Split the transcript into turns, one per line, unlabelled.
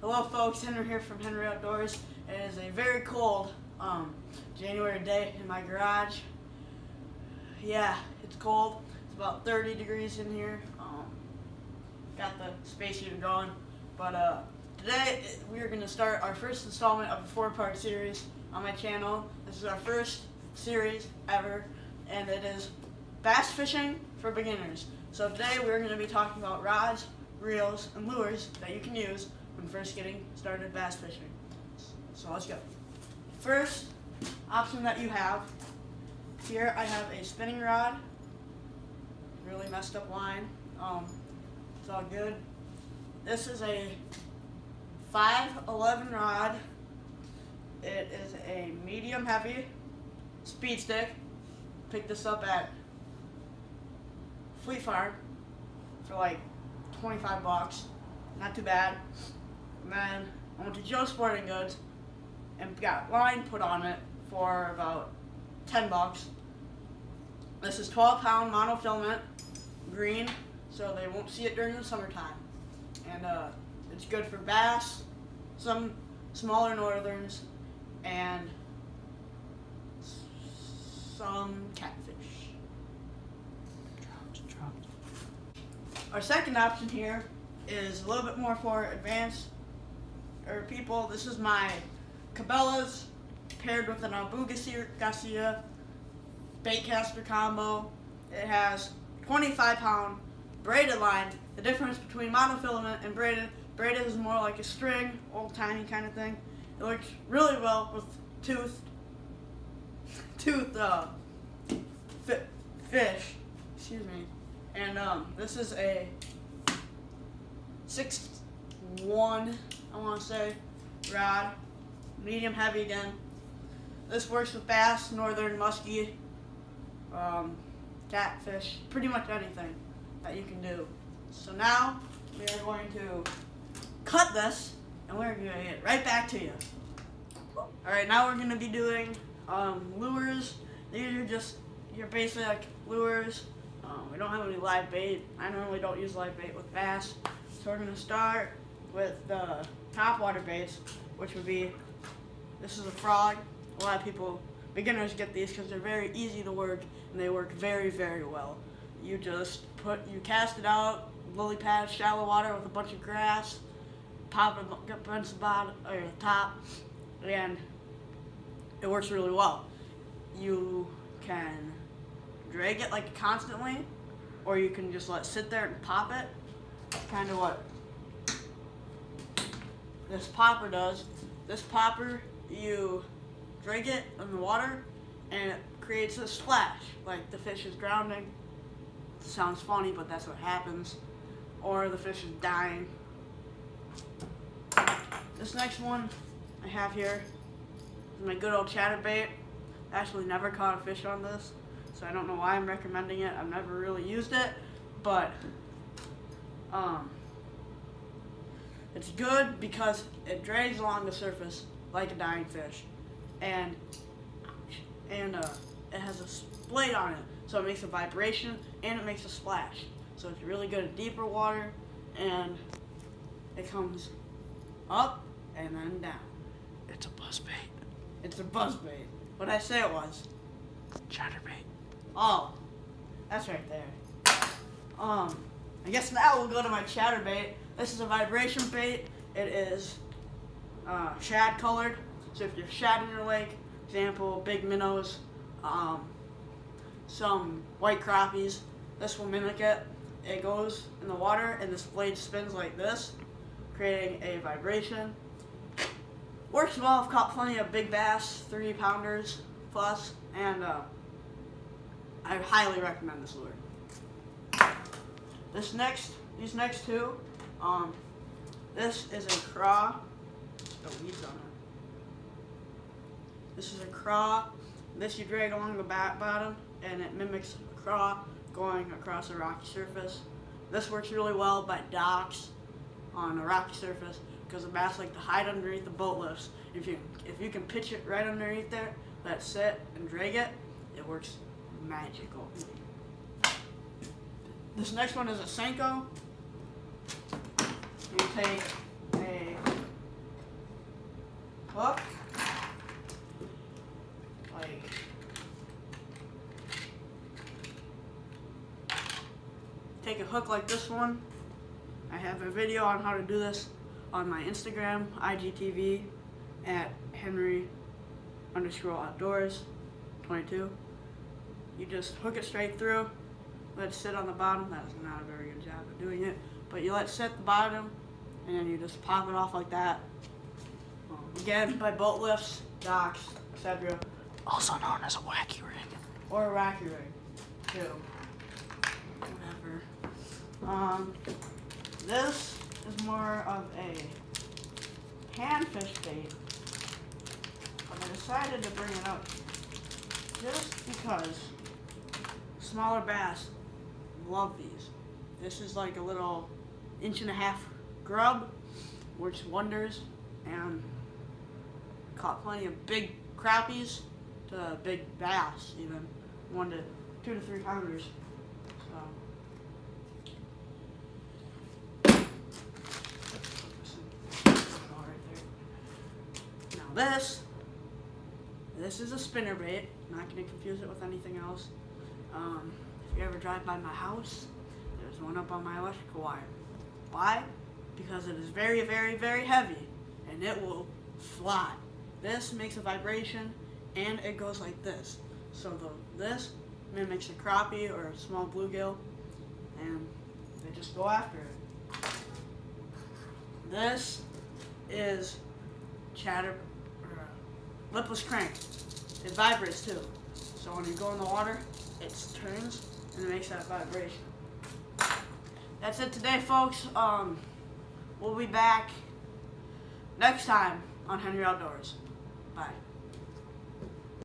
Hello folks, Henry here from Henry Outdoors. It is a very cold January day in my garage. Yeah, it's cold. It's about 30 degrees in here. Got the space heater going. But today we are going to start our first installment of a 4-part series on my channel. This is our first series ever, and it is bass fishing for beginners. So today we're going to be talking about rods, reels, and lures that you can use when first getting started bass fishing. So let's go. First option that you have, here I have a spinning rod, really messed up line, it's all good. This is a 511 rod. It is a medium heavy speed stick. Picked this up at Fleet Farm for like 25 bucks. Not too bad. And then I went to Joe's Sporting Goods and got line put on it for about 10 bucks. This is 12-pound monofilament, green, so they won't see it during the summertime. And it's good for bass, some smaller northerns, and some catfish. Trout. Our second option here is a little bit more for advanced people. This is my Cabela's paired with an Abu Garcia baitcaster combo. It has 25-pound braided line. The difference between monofilament and braided is more like a string, old timey kind of thing. It works really well with toothed fish. Excuse me. And this is a 6-1, I want to say, rod, medium heavy again. This works with bass, northern, muskie, catfish, pretty much anything that you can do. So now we are going to cut this, and we're going to get right back to you. Alright, now we're going to be doing lures. These are just your basic lures. We don't have any live bait. I normally don't use live bait with bass. So we're going to start with the topwater baits, which would be, this is a frog. A lot of people, beginners, get these because they're very easy to work and they work very, very well. You just you cast it out, lily pad, shallow water with a bunch of grass, pop it up against the bottom or the top, and it works really well. You can drag it like constantly, or you can just let it sit there and pop it. Kind of what this popper does. This popper, you drag it in the water and it creates a splash, like the fish is drowning. Sounds funny, but that's what happens. Or the fish is dying. This next one I have here is my good old chatterbait. I actually never caught a fish on this, so I don't know why I'm recommending it. I've never really used it, but it's good because it drags along the surface like a dying fish, and it has a blade on it, so it makes a vibration and it makes a splash. So it's really good at deeper water, and it comes up and then down.
It's a buzzbait.
It's a buzzbait. What'd I say it was?
Chatterbait.
Oh, that's right there. I guess now we'll go to my chatterbait. This is a vibration bait. It is shad colored. So if you're shad in your lake, example, big minnows, some white crappies, this will mimic it. It goes in the water and this blade spins like this, creating a vibration. Works well. I've caught plenty of big bass, 3-pounders plus, and I highly recommend this lure. These next two, this is a craw. No weeds on it. This is a craw. This you drag along the bottom, and it mimics a craw going across a rocky surface. This works really well by docks on a rocky surface because the bass like to hide underneath the boat lifts. If you can pitch it right underneath there, let it sit and drag it, it works magical. This next one is a Senko. You take a hook like this one. I have a video on how to do this on my Instagram, IGTV, at Henry_outdoors22. You just hook it straight through, let it sit on the bottom. That is not a very good job of doing it, but you let it sit at the bottom, and then you just pop it off like that. Again, by boat lifts, docks, etc.
Also known as a wacky ring.
Or a wacky rig, too. Whatever. This is more of a panfish bait, but I decided to bring it up just because smaller bass love these. This is like a little 1.5-inch grub, works wonders, and caught plenty of big crappies to big bass, even 2 to 3 pounders. This is a spinner bait. I'm not going to confuse it with anything else. If you ever drive by my house, there's one up on my electrical wire. Why? Because it is very, very, very heavy, and it will fly. This makes a vibration, and it goes like this. So this mimics a crappie or a small bluegill, and they just go after it. This is lipless crank. It vibrates too. So when you go in the water, it turns and it makes that vibration. That's it today, folks. We'll be back next time on Henry Outdoors. Bye.